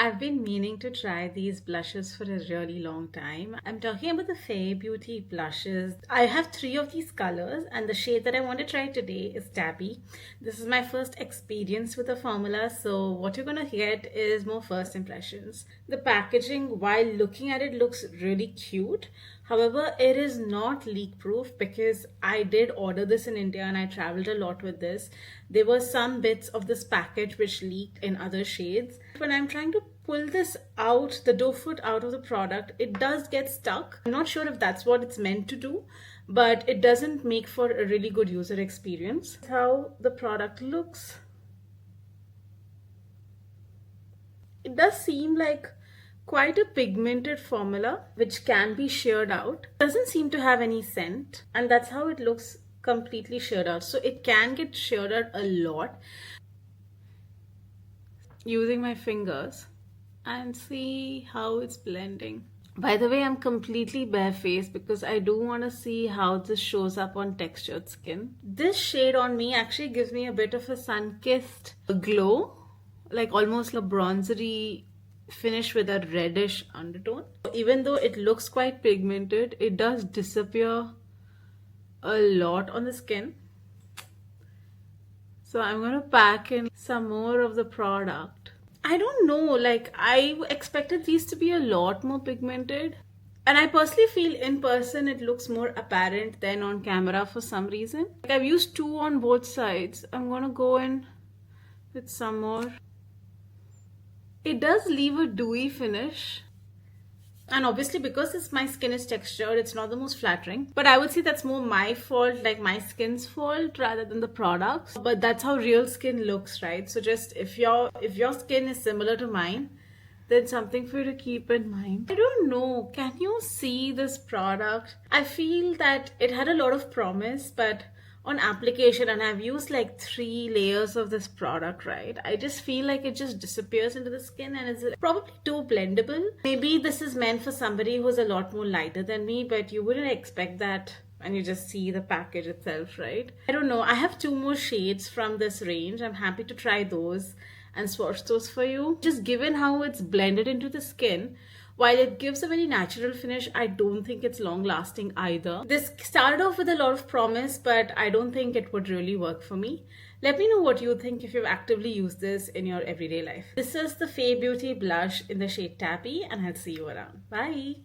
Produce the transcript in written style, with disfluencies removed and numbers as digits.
I've been meaning to try these blushes for a really long time. I'm talking about the Fair Beauty blushes. I have three of these colors, and the shade that I want to try today is Tabby. This is my first experience with the formula, so what you're gonna get is more first impressions. The packaging, while looking at it, looks really cute. However, it is not leak proof because I did order this in India and I traveled a lot with this. There were some bits of this package which leaked in other shades. When I'm trying to pull this out, the doe foot out of the product, it does get stuck. I'm not sure if that's what it's meant to do, but it doesn't make for a really good user experience. That's how the product looks. It does seem like quite a pigmented formula which can be sheared out. Doesn't seem to have any scent, and that's how it looks completely sheared out. So it can get sheared out a lot. Using my fingers and see how it's blending. By the way, I'm completely barefaced because I do want to see how this shows up on textured skin. This shade on me actually gives me a bit of a sun-kissed glow, like almost a bronzery finish with a reddish undertone. Even though it looks quite pigmented, it does disappear a lot on the skin. So I'm gonna pack in some more of the product. I don't know, like I expected these to be a lot more pigmented. And I personally feel in person it looks more apparent than on camera for some reason. Like I've used two on both sides. I'm gonna go in with some more. It does leave a dewy finish. And obviously because my skin is textured, it's not the most flattering. But I would say that's more my fault, like my skin's fault rather than the products. But that's how real skin looks, right? So just if your skin is similar to mine, then something for you to keep in mind. I don't know, can you see this product? I feel that it had a lot of promise, but on application, and I've used like 3 layers of this product, right? I just feel like it just disappears into the skin and it's probably too blendable. Maybe this is meant for somebody who's a lot more lighter than me, but you wouldn't expect that when you just see the package itself, right? I don't know. I have 2 more shades from this range. I'm happy to try those and swatch those for you. Just given how it's blended into the skin, while it gives a very natural finish, I don't think it's long lasting either. This started off with a lot of promise, but I don't think it would really work for me. Let me know what you think if you've actively used this in your everyday life. This is the Fair Beauty blush in the shade Tabby, and I'll see you around. Bye!